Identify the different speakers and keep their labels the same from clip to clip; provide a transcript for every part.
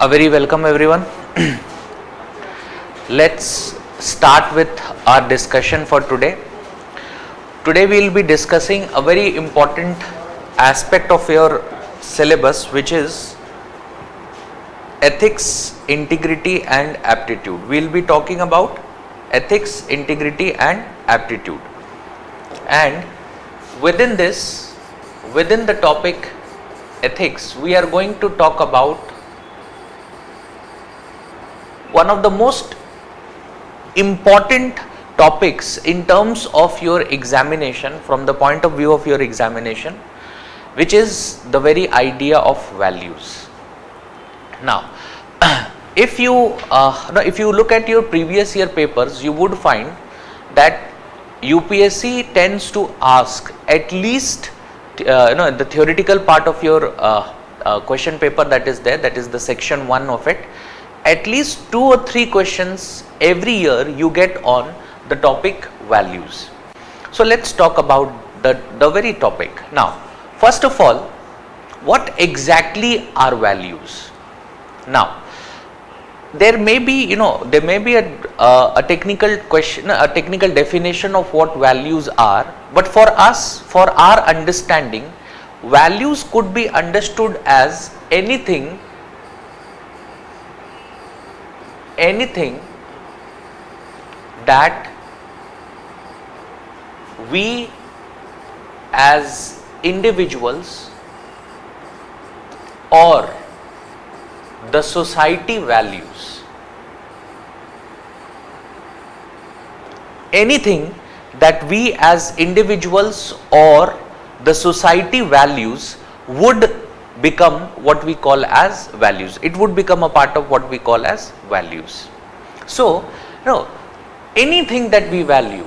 Speaker 1: A very welcome everyone. Let's start with our discussion for today. Today we will be discussing a very important aspect of your syllabus, which is ethics, integrity and aptitude. We will be talking about ethics, integrity and aptitude. And within this, within the topic ethics, we are going to talk about one of the most important topics in terms of your examination, from the point of view of your examination, which is the very idea of values. Now, if you look at your previous year papers, you would find that UPSC tends to ask at least the theoretical part of your question paper that is there, that is the section 1 of it. At least 2 or 3 questions every year you get on the topic values. So let's talk about the very topic. Now, first of all, what exactly are values? Now, there may be a technical question, a technical definition of what values are, but for us, for our understanding, values could be understood as anything that we as individuals or the society values. Anything that we as individuals or the society values would become what we call as values. It would become a part of what we call as values. So, anything that we value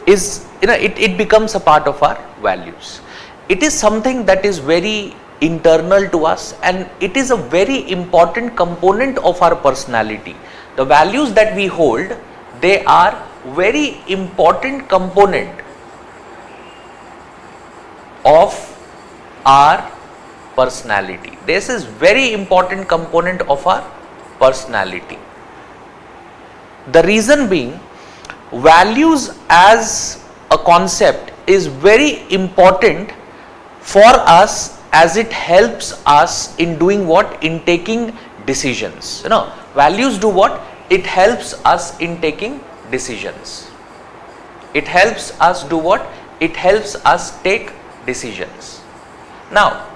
Speaker 1: is, it becomes a part of our values. It is something that is very internal to us, and it is a very important component of our personality. The values that we hold, they are very important component of our personality. This is very important component of our personality. The reason being, values as a concept is very important for us, as it helps us in doing what? In taking decisions. Values do what? It helps us in taking decisions. It helps us do what? It helps us take decisions. Now,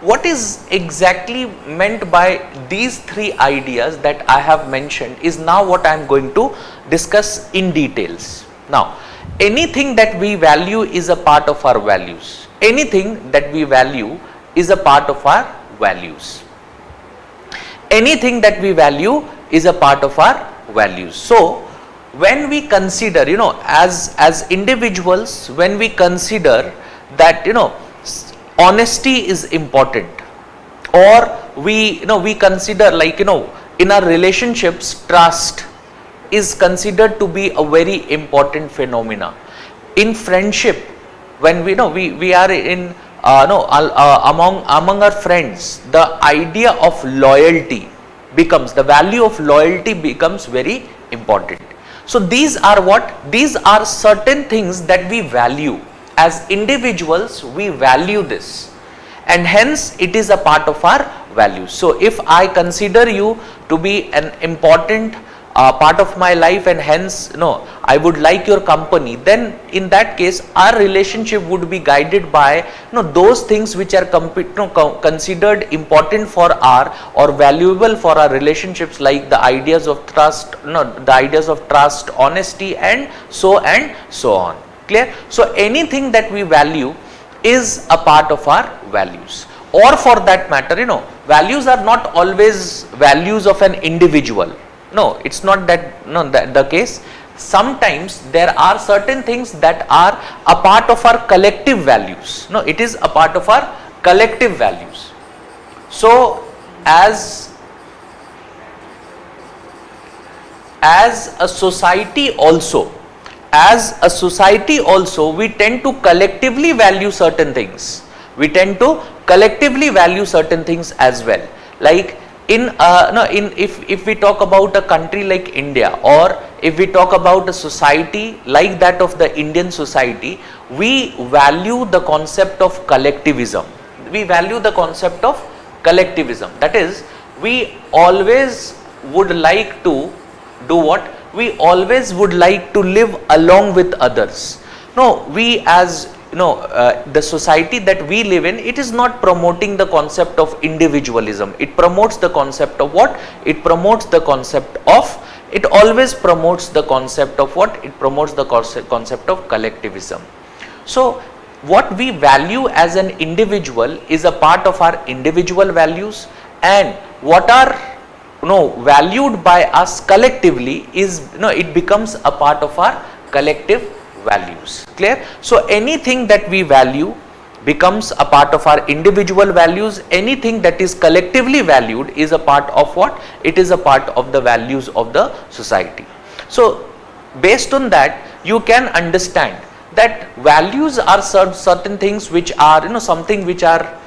Speaker 1: what is exactly meant by these 3 ideas that I have mentioned is now what I am going to discuss in details. Now, anything that we value is a part of our values. Anything that we value is a part of our values. Anything that we value is a part of our values. So, when we consider, as individuals, when we consider that, honesty is important, or we consider, like, in our relationships, trust is considered to be a very important phenomena. In friendship, when we are in among our friends, the idea of loyalty becomes, the value of loyalty becomes very important. So these are what? These are certain things that we value. As individuals, we value this, and hence it is a part of our values. So if I consider you to be an important part of my life, and hence I would like your company, then in that case our relationship would be guided by those things which are considered important for our, or valuable for our relationships, like the ideas of trust, honesty and so on. Clear? So anything that we value is a part of our values. Or for that matter, values are not always values of an individual. No, it's not that the case. Sometimes there are certain things that are a part of our collective values. No, it is a part of our collective values. So as a society also, we tend to collectively value certain things. We tend to collectively value certain things as well. Like in no in if we talk about a country like India, or if we talk about a society like that of the Indian society, we value the concept of collectivism. We value the concept of collectivism. That is, we always would like to do what? We always would like to live along with others. No, we as the society that we live in, it is not promoting the concept of individualism. It promotes the concept of what? It promotes the concept of, it always promotes the concept of what? It promotes the concept of collectivism. So what we value as an individual is a part of our individual values, and what are valued by us collectively is it becomes a part of our collective values. Clear? So anything that we value becomes a part of our individual values. Anything that is collectively valued is a part of what? It is a part of the values of the society. So based on that, you can understand that values are certain things which are something which are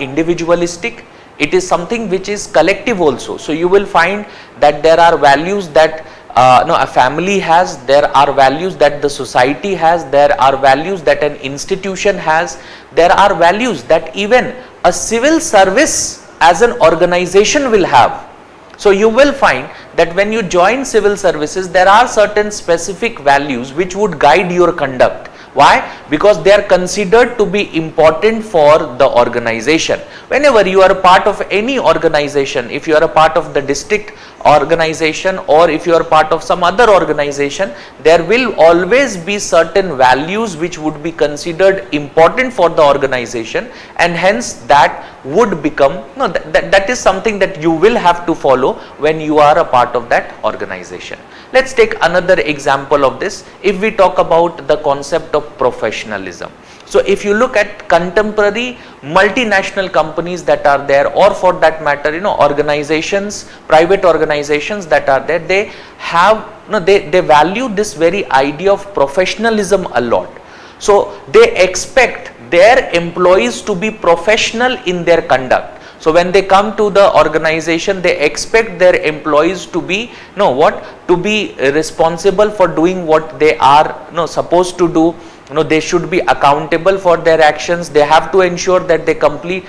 Speaker 1: individualistic. It is something which is collective also. So you will find that there are values that a family has, there are values that the society has, there are values that an institution has, there are values that even a civil service as an organization will have. So you will find that when you join civil services, there are certain specific values which would guide your conduct. Why? Because they are considered to be important for the organization. Whenever you are a part of any organization, if you are a part of the district organization, or if you are part of some other organization, there will always be certain values which would be considered important for the organization, and hence that would become, that is something that you will have to follow when you are a part of that organization. Let's take another example of this. If we talk about the concept of professionalism. So if you look at contemporary multinational companies that are there, or for that matter, organizations, private organizations that are there, they have, they value this very idea of professionalism a lot. So they expect their employees to be professional in their conduct. So when they come to the organization, they expect their employees to be, to be responsible for doing what they are, supposed to do. They should be accountable for their actions. They have to ensure that they complete.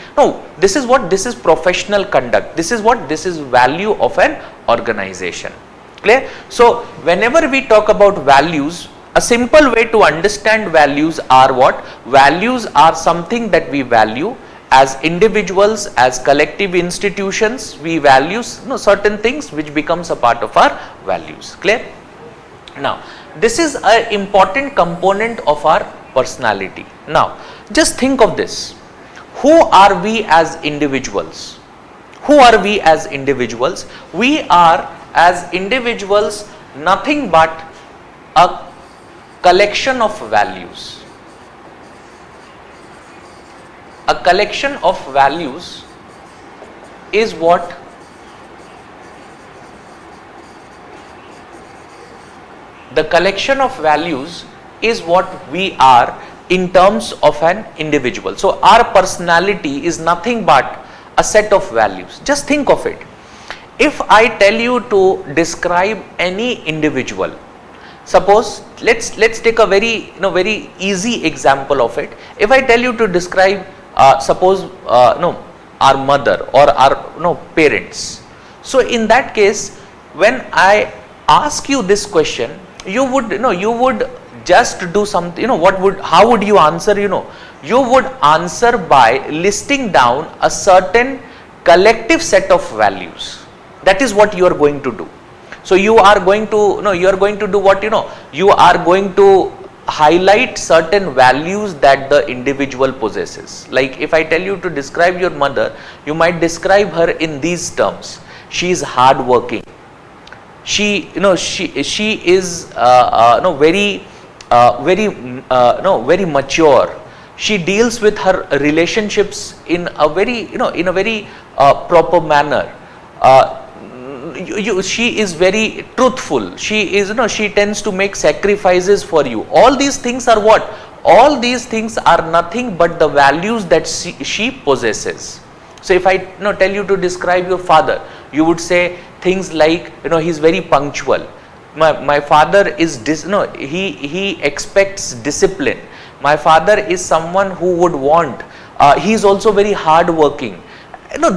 Speaker 1: This is what? This is professional conduct. This is what? This is value of an organization. Clear? So whenever we talk about values, a simple way to understand values are what? Values are something that we value. As individuals, as collective institutions, we value certain things which becomes a part of our values. Clear? Now, this is an important component of our personality. Now, just think of this. Who are we as individuals? Who are we as individuals? We are as individuals nothing but a collection of values. A collection of values is what the collection of values is what we are in terms of an individual. So our personality is nothing but a set of values. Just think of it. If I tell you to describe any individual, suppose let's take a very very easy example of it. If I tell you to describe suppose our mother or our parents. So in that case, when I ask you this question, you would just do something. How would you answer? You would answer by listing down a certain collective set of values. That is what you are going to do. So you are going to do what? You are going to highlight certain values that the individual possesses. Like if I tell you to describe your mother, you might describe her in these terms. She is hardworking. She is very mature. She deals with her relationships in a very proper manner. She is very truthful. She tends to make sacrifices for you. All these things are what? All these things are nothing but the values that she possesses. So if I tell you to describe your father, you would say things like, he's very punctual. My father is he expects discipline. My father is someone who would want, he is also very hard working.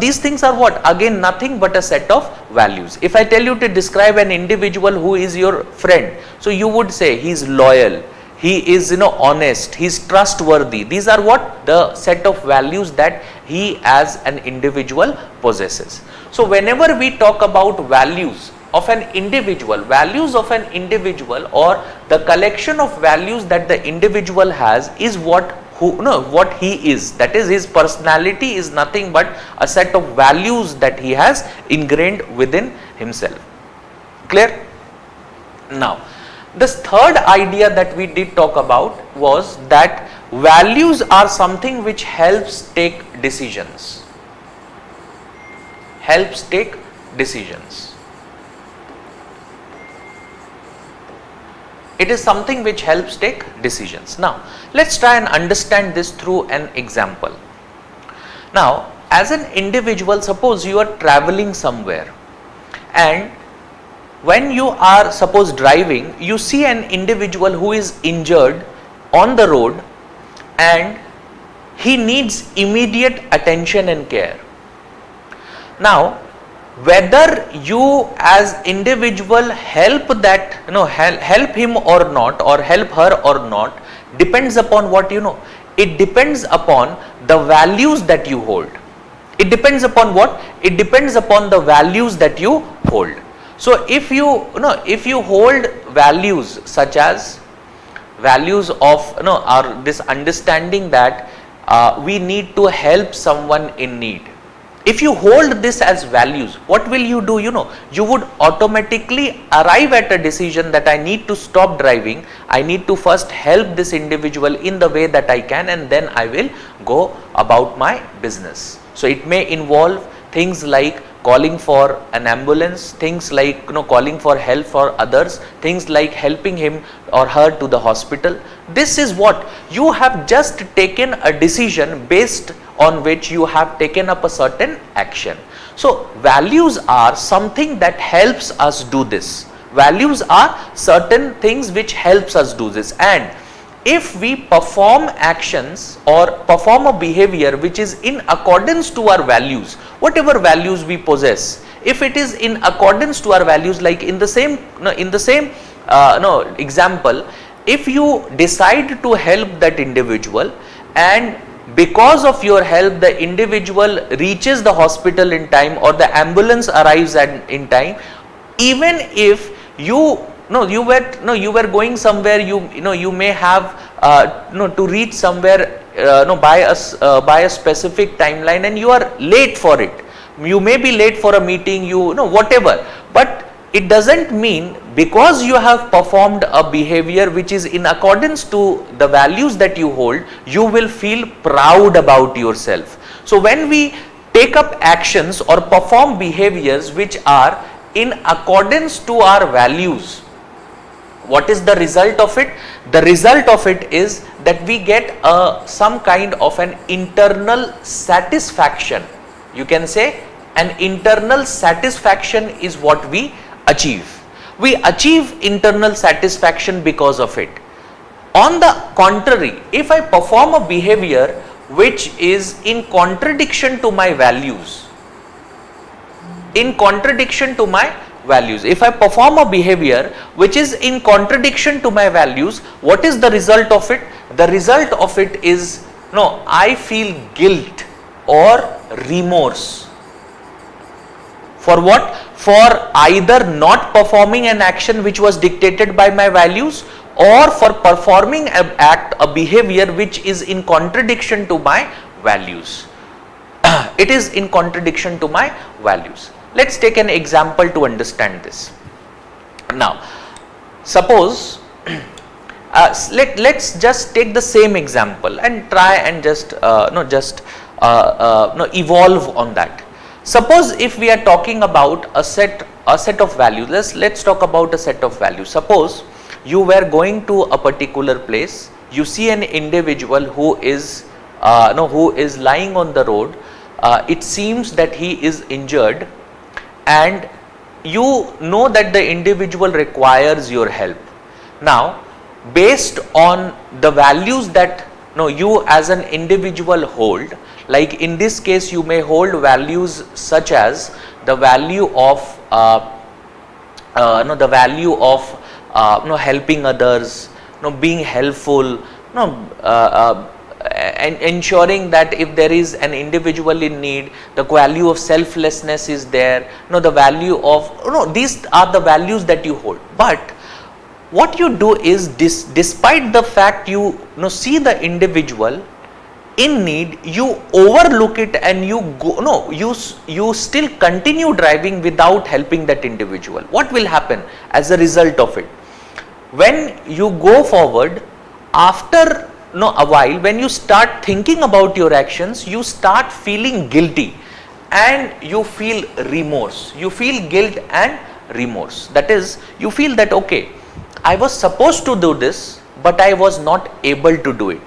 Speaker 1: These things are what? Again, nothing but a set of values. If I tell you to describe an individual who is your friend, so you would say he is loyal, he is honest, he is trustworthy. These are what? The set of values that he as an individual possesses. So whenever we talk about values of an individual, or the collection of values that the individual has is what he is. That is, his personality is nothing but a set of values that he has ingrained within himself. Clear? Now, this third idea that we did talk about was that values are something which helps take decisions. It is something which helps take decisions. Now, let's try and understand this through an example. Now, as an individual, suppose you are traveling somewhere, and when you are suppose driving, you see an individual who is injured on the road and he needs immediate attention and care. Now, whether you as individual help that help him or not, or help her or not, depends upon what it depends upon the values that you hold. It depends upon what? It depends upon the values that you hold. So if you hold values such as values of this understanding that we need to help someone in need. If you hold this as values, what will you do? You would automatically arrive at a decision that I need to stop driving. I need to first help this individual in the way that I can, and then I will go about my business. So it may involve things like calling for an ambulance, things like calling for help for others, things like helping him or her to the hospital. This is what you have just taken a decision based on which you have taken up a certain action. So values are something that helps us do this. Values are certain things which helps us do this, and if we perform actions or perform a behavior which is in accordance to our values, whatever values we possess, if it is in accordance to our values, like in the same example, if you decide to help that individual and because of your help the individual reaches the hospital in time or the ambulance arrives in time, even if you were going somewhere, you may have to reach somewhere by a specific timeline and you are late for it. You may be late for a meeting, whatever, but it doesn't mean because you have performed a behavior which is in accordance to the values that you hold, you will feel proud about yourself. So when we take up actions or perform behaviors which are in accordance to our values, what is the result of it? The result of it is that we get some kind of an internal satisfaction. You can say an internal satisfaction is what we achieve. We achieve internal satisfaction because of it. On the contrary, if I perform a behavior which is in contradiction to my values, if I perform a behavior which is in contradiction to my values, what is the result of it? The result of it is, I feel guilt or remorse. For what? For either not performing an action which was dictated by my values, or for performing a behavior which is in contradiction to my values. It is in contradiction to my values. Let's take an example to understand this. Now, suppose let's just take the same example and try and just evolve on that. Suppose if we are talking about a set of values, let's talk about a set of values. Suppose you were going to a particular place, you see an individual who is lying on the road, it seems that he is injured and you know that the individual requires your help. Now, based on the values that you as an individual hold, like in this case you may hold values such as the value of helping others, being helpful, and ensuring that if there is an individual in need, the value of selflessness is there, the value of these are the values that you hold. But what you do is, despite the fact you see the individual in need, you overlook it and you go, you still continue driving without helping that individual. What will happen as a result of it? When you go forward, after a while, when you start thinking about your actions, you start feeling guilty and you feel remorse. You feel guilt and remorse. That is, you feel that okay, I was supposed to do this, but I was not able to do it.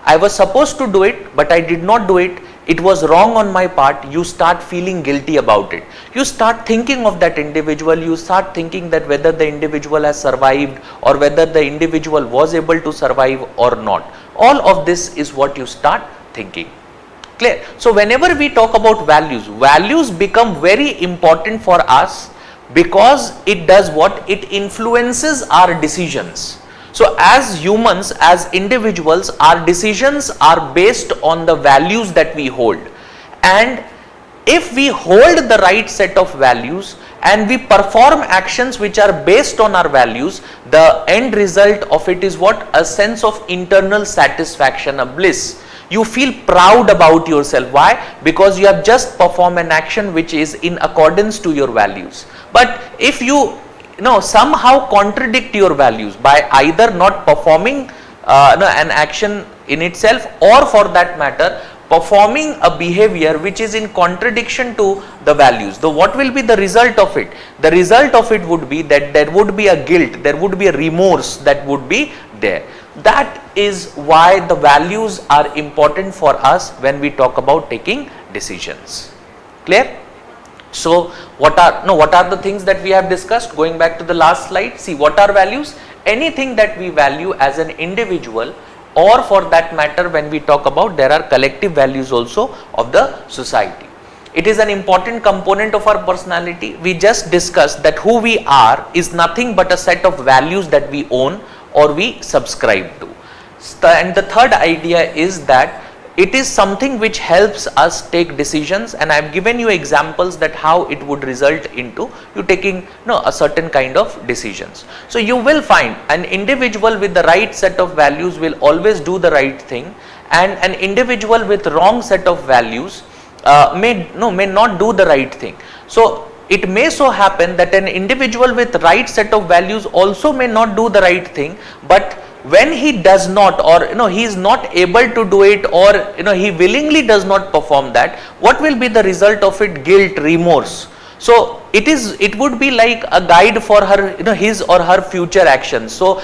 Speaker 1: I was supposed to do it, but I did not do it. It was wrong on my part. You start feeling guilty about it. You start thinking of that individual. You start thinking that whether the individual has survived or whether the individual was able to survive or not. All of this is what you start thinking. Clear? So whenever we talk about values, values become very important for us because it does what? It influences our decisions. So as humans, as individuals, our decisions are based on the values that we hold. And if we hold the right set of values and we perform actions which are based on our values, the end result of it is what? A sense of internal satisfaction, a bliss. You feel proud about yourself. Why? Because you have just performed an action which is in accordance to your values. But if you somehow contradict your values by either not performing an action in itself, or for that matter performing a behavior which is in contradiction to the values, so what will be the result of it? The result of it would be that there would be a guilt, there would be a remorse that would be there. That is why the values are important for us when we talk about taking decisions. Clear? So what are the things that we have discussed? Going back to the last slide, see what are values? Anything that we value as an individual, or for that matter when we talk about, there are collective values also of the society. It is an important component of our personality. We just discussed that who we are is nothing but a set of values that we own or we subscribe to. And the third idea is that it is something which helps us take decisions, and I have given you examples that how it would result into you taking a certain kind of decisions. So you will find an individual with the right set of values will always do the right thing, and an individual with wrong set of values may not do the right thing. So it may so happen that an individual with right set of values also may not do the right thing, but when he does not, or he is not able to do it, or he willingly does not perform that, what will be the result of it? Guilt, remorse. So it would be like a guide for her, his or her future actions. So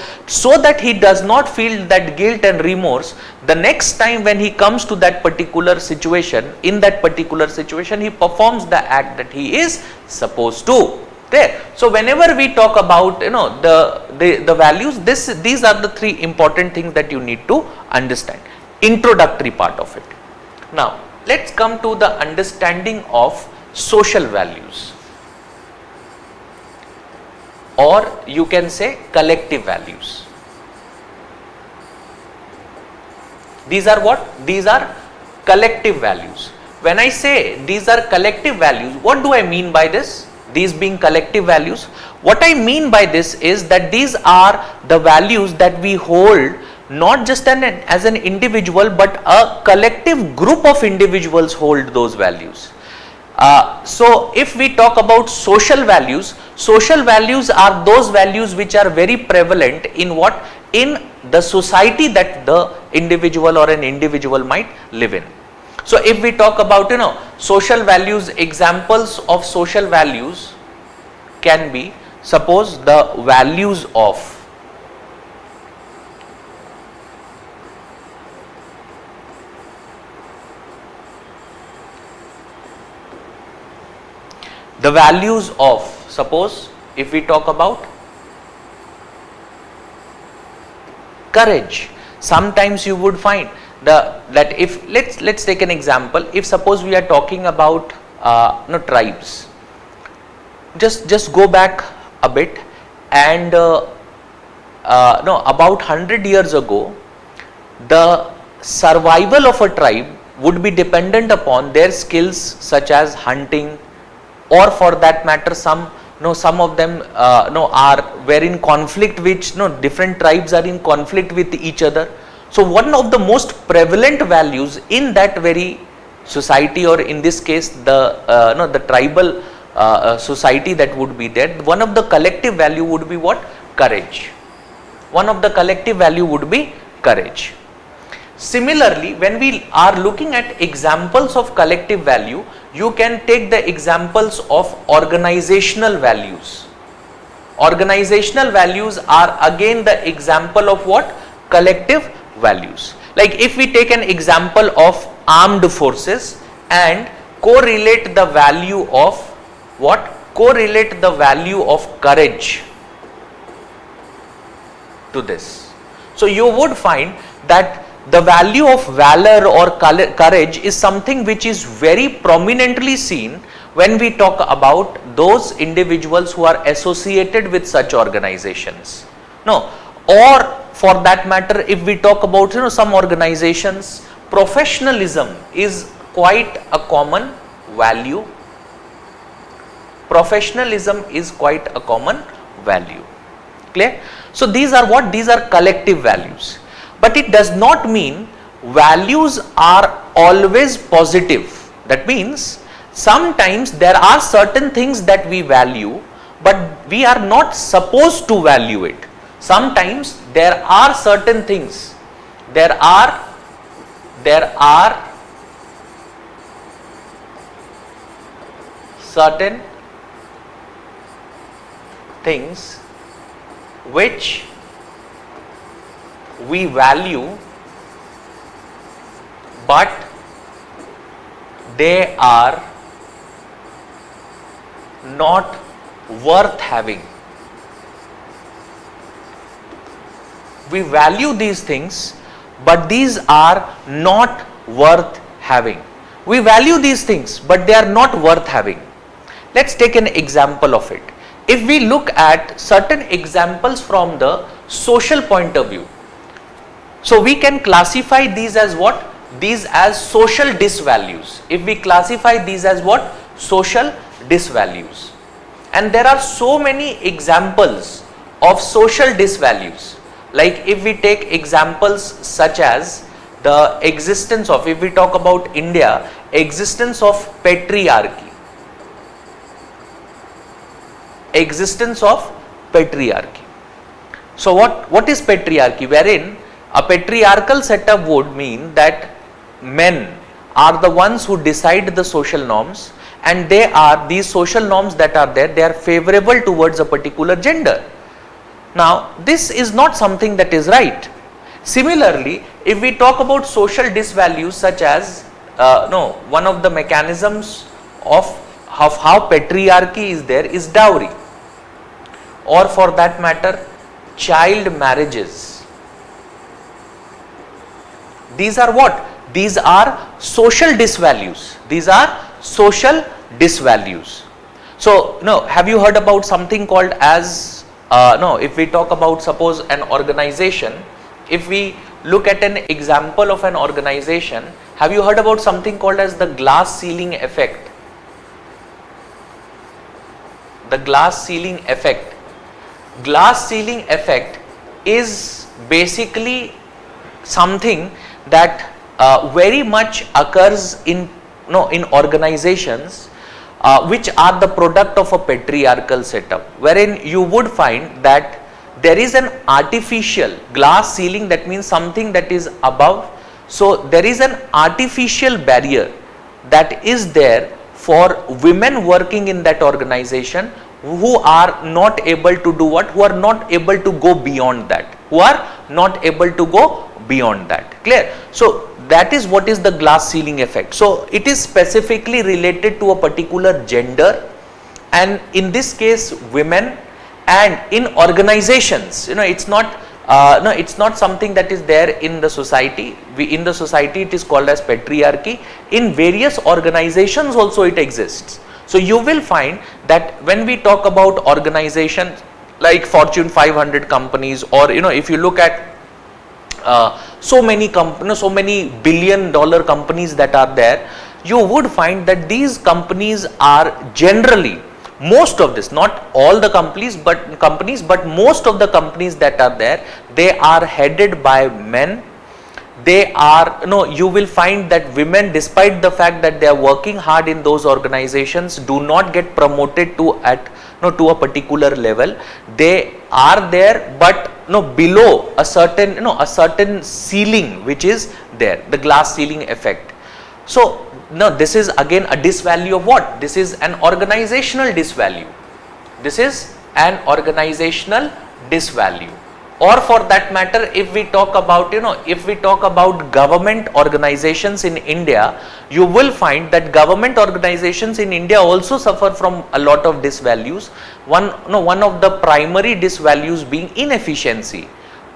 Speaker 1: that he does not feel that guilt and remorse, the next time when he comes to that particular situation, in that particular situation he performs the act that he is supposed to. There. So whenever we talk about the values, these are the three important things that you need to understand. Introductory part of it. Now let's come to the understanding of social values, or you can say collective values. These are what? These are collective values. When I say these are collective values, what do I mean by this? These being collective values, what I mean by this is that these are the values that we hold, not just as an individual, but a collective group of individuals hold those values. So if we talk about social values are those values which are very prevalent in what? In the society that the individual or an individual might live in. So if we talk about social values, examples of social values can be, suppose the values of the values of, suppose if we talk about courage, sometimes you would find that if let's take an example. If suppose we are talking about tribes, just go back a bit, and about 100 years ago, the survival of a tribe would be dependent upon their skills such as hunting, or for that matter some of them were in conflict, which different tribes are in conflict with each other. So one of the most prevalent values in that very society, or in this case the tribal society that would be there, one of the collective value would be what? Courage. One of the collective value would be courage. Similarly, when we are looking at examples of collective value, you can take the examples of organizational values. Organizational values are again the example of what? Collective values. Like if we take an example of armed forces and correlate the value of what? Correlate the value of courage to this. So you would find that the value of valor or courage is something which is very prominently seen when we talk about those individuals who are associated with such organizations. Or for that matter, if we talk about some organizations, professionalism is quite a common value. Professionalism is quite a common value. Clear? So these are what? These are collective values. But it does not mean values are always positive. That means sometimes there are certain things that we value, but we are not supposed to value it. Sometimes there are certain things, there are certain things which we value, but they are not worth having. We value these things, but these are not worth having. We value these things, but they are not worth having. Let's take an example of it. If we look at certain examples from the social point of view, so we can classify these as what? These as social disvalues. If we classify these as what? Social disvalues. And there are so many examples of social disvalues. Like if we take examples such as the existence of, if we talk about India, existence of patriarchy. Existence of patriarchy. So what is patriarchy? Wherein a patriarchal setup would mean that men are the ones who decide the social norms, and these social norms that are there, they are favorable towards a particular gender. Now this is not something that is right. Similarly, if we talk about social disvalues such as one of the mechanisms of how patriarchy is there is dowry, or for that matter child marriages. These are what? These are social disvalues. These are social disvalues. So have you heard about something called as if we talk about suppose an organization, if we look at an example of an organization, have you heard about something called as the glass ceiling effect? The glass ceiling effect. Glass ceiling effect is basically something that very much occurs in organizations which are the product of a patriarchal setup, wherein you would find that there is an artificial glass ceiling, that means something that is above. So there is an artificial barrier that is there for women working in that organization who are not able to do what? Who are not able to go beyond that. Who are not able to go beyond that. Clear? So that is what is the glass ceiling effect. So it is specifically related to a particular gender, and in this case women, and in organizations, it's not no, it's not something that is there in the society. In the society it is called as patriarchy. In various organizations also it exists. So you will find that when we talk about organizations like Fortune 500 companies, or if you look at so many companies, so many billion-dollar companies that are there, you would find that these companies are generally, most of this, not all the companies, but most of the companies that are there, they are headed by men. They are, you will find that women, despite the fact that they are working hard in those organizations, do not get promoted to a particular level. They are there, but below a certain ceiling which is there, the glass ceiling effect. So this is again a disvalue of what? This is an organizational disvalue. This is an organizational disvalue. Or for that matter, if we talk about government organizations in India, you will find that government organizations in India also suffer from a lot of disvalues. One of the primary disvalues being inefficiency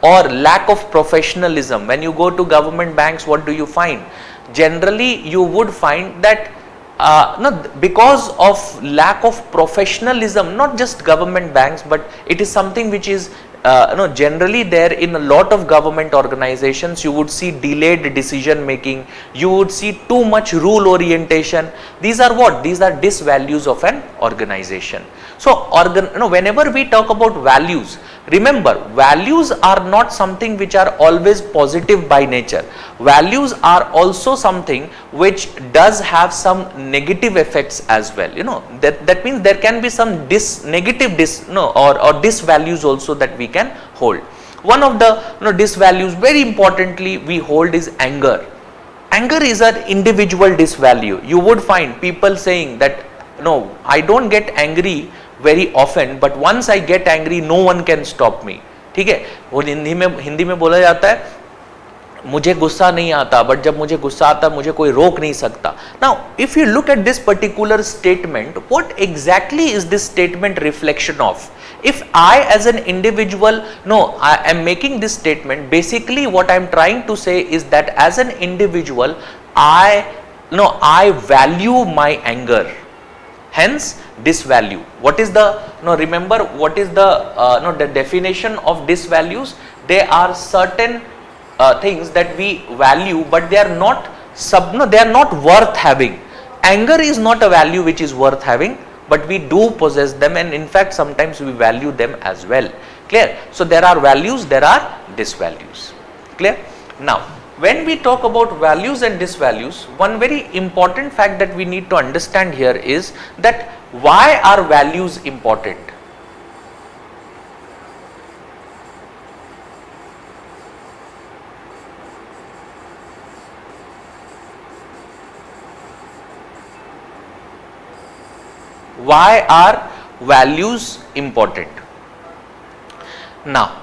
Speaker 1: or lack of professionalism. When you go to government banks, what do you find? Generally you would find that because of lack of professionalism, not just government banks, but it is something which is generally there in a lot of government organizations. You would see delayed decision making, you would see too much rule orientation. These are what? These are disvalues of an organization. So whenever we talk about values, remember, values are not something which are always positive by nature. Values are also something which does have some negative effects as well. That means there can be some negative disvalues also that we can hold. One of the disvalues, very importantly, we hold is anger. Anger is an individual disvalue. You would find people saying that, no, I don't get angry very often, but once I get angry, no one can stop me. ठीक है, वो हिंदी में बोला जाता है, मुझे गुस्सा नहीं आता, but जब मुझे गुस्सा आता मुझे कोई रोक नहीं सकता. Now, if you look at this particular statement, what exactly is this statement reflection of? If I as an individual, I am making this statement, basically what I am trying to say is that as an individual, I value my anger. Hence disvalue. What is the remember what is the definition of disvalues? They are certain things that we value, but they are not they are not worth having. Anger is not a value which is worth having, but we do possess them, and in fact sometimes we value them as well. Clear? So there are values, there are disvalues. Clear? Now, when we talk about values and disvalues, one very important fact that we need to understand here is that why are values important? Why are values important? Now,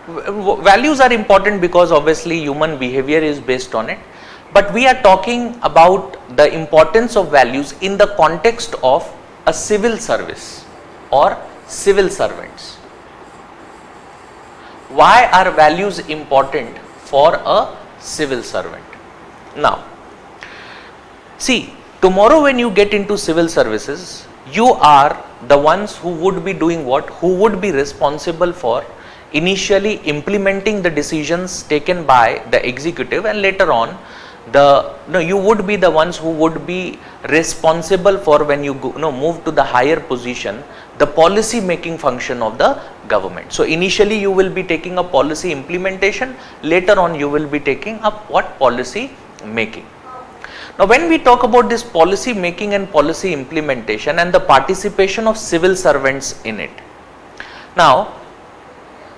Speaker 1: values are important because obviously human behavior is based on it, but we are talking about the importance of values in the context of a civil service or civil servants. Why are values important for a civil servant? Now, see, tomorrow when you get into civil services, you are the ones who would be doing what? Who would be responsible for initially implementing the decisions taken by the executive, and later on you would be the ones who would be responsible for, when you move to the higher position, the policy making function of the government. So initially you will be taking up policy implementation, later on you will be taking up what? Policy making. Now when we talk about this policy making and policy implementation and the participation of civil servants in it. Now,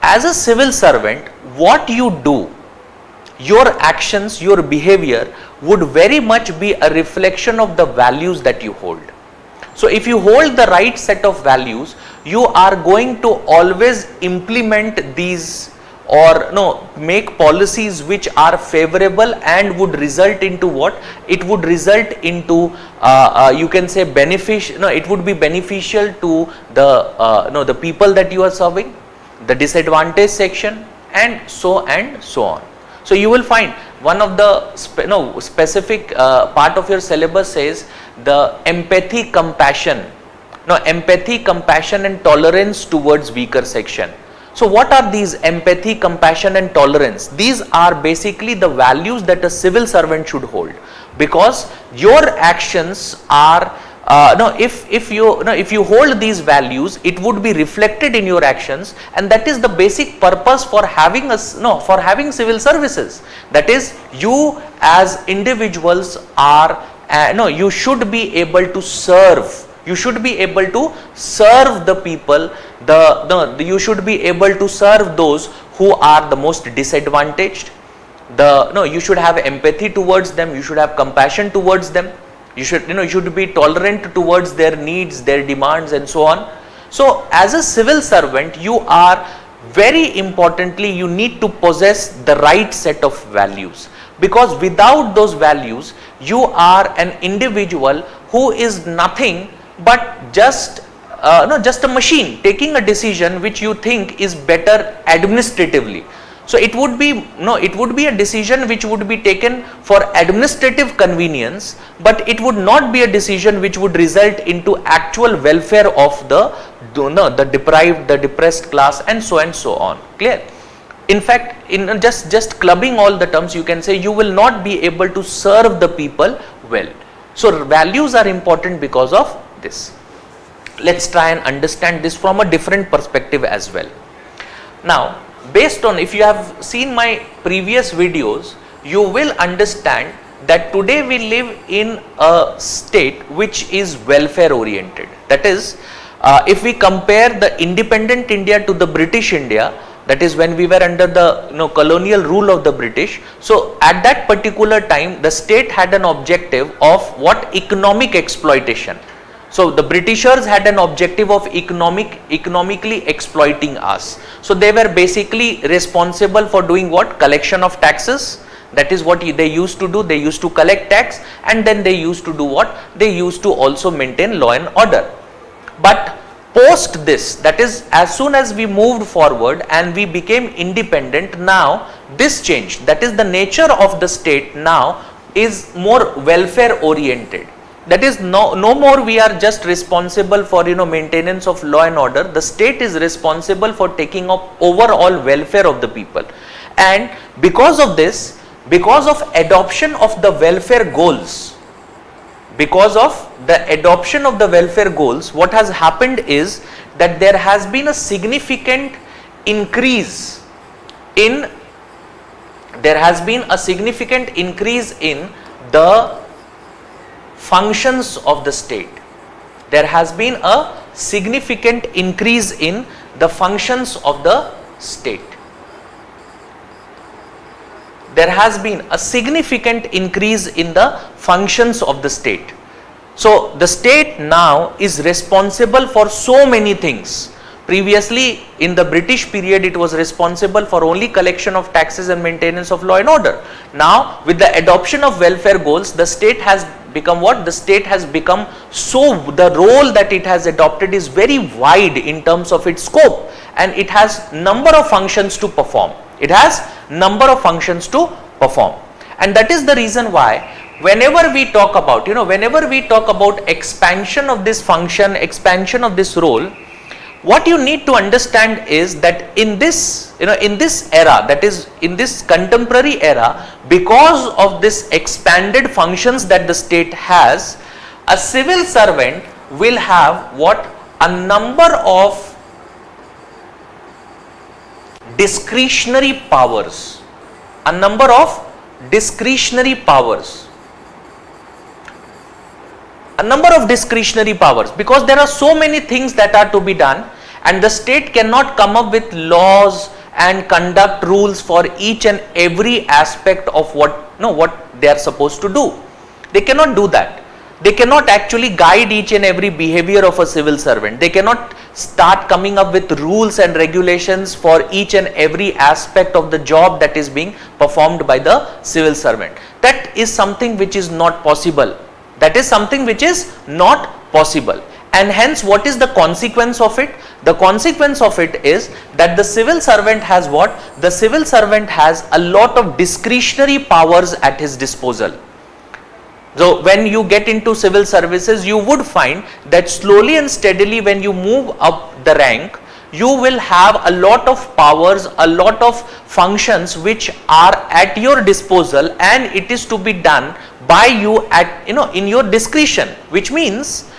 Speaker 1: as a civil servant, what you do, your actions, your behavior would very much be a reflection of the values that you hold. So if you hold the right set of values, you are going to always implement these or no, make policies which are favorable and would result into what? It would result into you can say beneficial, no, it would be beneficial to the no, the people that you are serving, the disadvantaged section, and so on. So you will find one of the specific part of your syllabus says the empathy, compassion, and tolerance towards weaker section. So what are these empathy, compassion and tolerance? These are basically the values that a civil servant should hold, because your actions are if you hold these values, it would be reflected in your actions, and that is the basic purpose for having having civil services. That is, you as individuals are you should be able to serve. You should be able to serve the people. You should be able to serve those who are the most disadvantaged. You should have empathy towards them. You should have compassion towards them. You should be tolerant towards their needs, their demands, and so on. So as a civil servant, you are very importantly, you need to possess the right set of values, because without those values, you are an individual who is nothing but just a machine taking a decision which you think is better administratively. So it would be a decision which would be taken for administrative convenience, but it would not be a decision which would result into actual welfare of the deprived, the depressed class, and so on. Clear? In fact, in just clubbing all the terms, you can say you will not be able to serve the people well. So values are important because of this. Let's try and understand this from a different perspective as well. Now, based on, if you have seen my previous videos, you will understand that today we live in a state which is welfare oriented. That is, if we compare the independent India to the British India, that is when we were under the colonial rule of the British. So at that particular time, the state had an objective of what? Economic exploitation. So the Britishers had an objective of economically exploiting us. So they were basically responsible for doing what? Collection of taxes. That is what they used to do. They used to collect tax, and then they used to do what? They used to also maintain law and order. But post this, that is, as soon as we moved forward and we became independent, now this changed. That is, the nature of the state now is more welfare oriented. That is, no more we are just responsible for maintenance of law and order. The state is responsible for taking up overall welfare of the people. And because of this, because of adoption of the welfare goals, what has happened is that there has been a significant increase in the functions of the state. There has been a significant increase in the functions of the state. There has been a significant increase in the functions of the state. So the state now is responsible for so many things. Previously, in the British period, it was responsible for only collection of taxes and maintenance of law and order. Now, with the adoption of welfare goals, the state has become what? The state has become, so the role that it has adopted is very wide in terms of its scope, and it has number of functions to perform. And that is the reason why whenever we talk about, expansion of this function, expansion of this role, what you need to understand is that in this era, that is in this contemporary era, because of this expanded functions that the state has, a civil servant will have what? A number of discretionary powers. Because there are so many things that are to be done, and the state cannot come up with laws and conduct rules for each and every aspect of what they are supposed to do. They cannot do that. They cannot actually guide each and every behavior of a civil servant. They cannot start coming up with rules and regulations for each and every aspect of the job that is being performed by the civil servant. That is something which is not possible. That is something which is not possible. And hence, what is the consequence of it? The consequence of it is that the civil servant has what? The civil servant has a lot of discretionary powers at his disposal. So when you get into civil services, you would find that slowly and steadily when you move up the rank, you will have a lot of powers, a lot of functions which are at your disposal, and it is to be done by you at, in your discretion, which means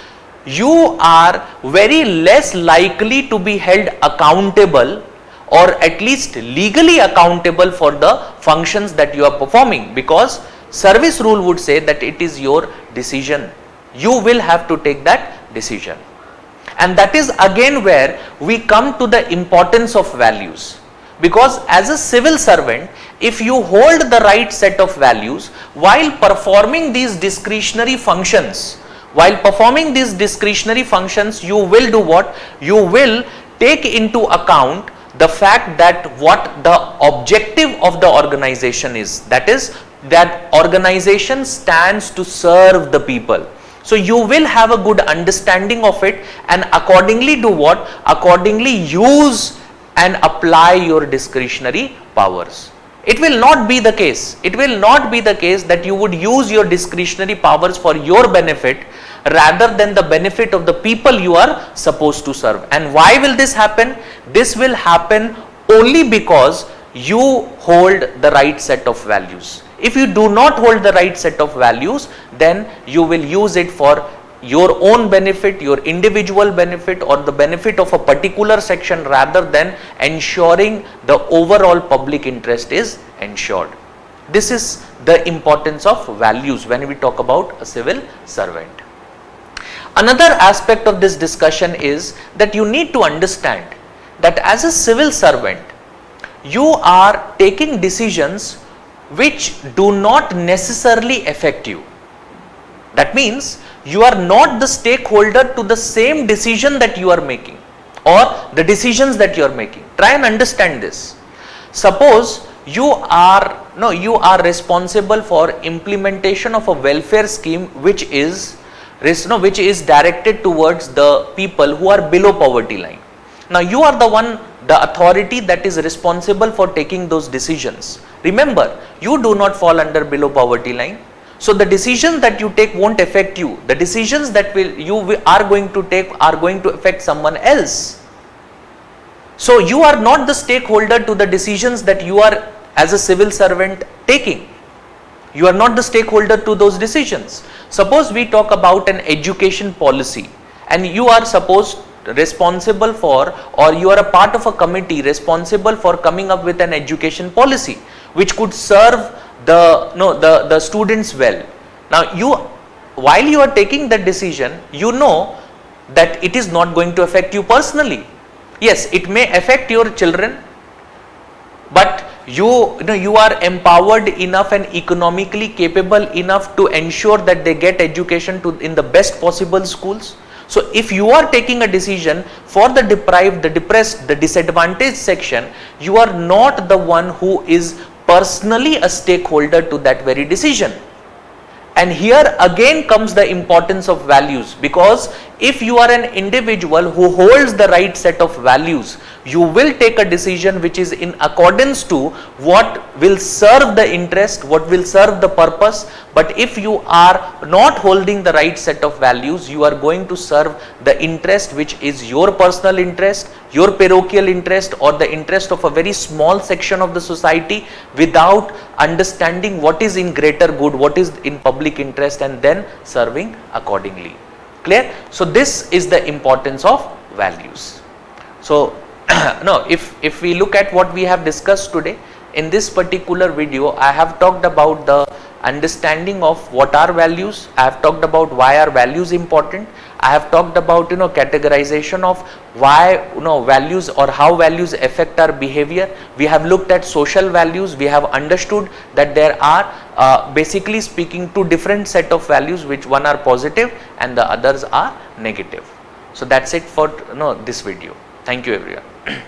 Speaker 1: you are very less likely to be held accountable, or at least legally accountable for the functions that you are performing, because service rule would say that it is your decision. You will have to take that decision. And that is again where we come to the importance of values. Because as a civil servant, if you hold the right set of values while performing these discretionary functions, you will do what? You will take into account the fact that what the objective of the organization is. That is, that organization stands to serve the people. So you will have a good understanding of it, and accordingly do what? Accordingly use and apply your discretionary powers. It will not be the case. It will not be the case that you would use your discretionary powers for your benefit rather than the benefit of the people you are supposed to serve. And why will this happen? This will happen only because you hold the right set of values. If you do not hold the right set of values, then you will use it for your own benefit, your individual benefit, or the benefit of a particular section, rather than ensuring the overall public interest is ensured. This is the importance of values when we talk about a civil servant. Another aspect of this discussion is that you need to understand that as a civil servant, you are taking decisions which do not necessarily affect you. That means you are not the stakeholder to the same decision that you are making, or the decisions that you are making. Try and understand this. Suppose you are responsible for implementation of a welfare scheme which is directed towards the people who are below poverty line. Now you are the authority that is responsible for taking those decisions. Remember, you do not fall under below poverty line. So the decisions that you take won't affect you. The decisions that you are going to take are going to affect someone else. So you are not the stakeholder to the decisions that you are as a civil servant taking. You are not the stakeholder to those decisions. Suppose we talk about an education policy, and you are responsible for, or you are a part of a committee responsible for coming up with an education policy which could serve the students well. Now while you are taking that decision, you know that it is not going to affect you personally. Yes, it may affect your children, but you are empowered enough and economically capable enough to ensure that they get education in the best possible schools. So if you are taking a decision for the deprived, the depressed, the disadvantaged section, you are not the one who is personally a stakeholder to that very decision. And here again comes the importance of values, because if you are an individual who holds the right set of values, you will take a decision which is in accordance to what will serve the interest, what will serve the purpose. But if you are not holding the right set of values, you are going to serve the interest which is your personal interest, your parochial interest, or the interest of a very small section of the society, without understanding what is in greater good, what is in public interest, and then serving accordingly. Clear? So this is the importance of values. So if we look at what we have discussed today in this particular video, I have talked about the understanding of what are values. I have talked about why are values important. I have talked about categorization of why values, or how values affect our behavior. We have looked at social values. We have understood that there are basically speaking two different set of values, which one are positive and the others are negative. So that's it for this video. Thank you everyone.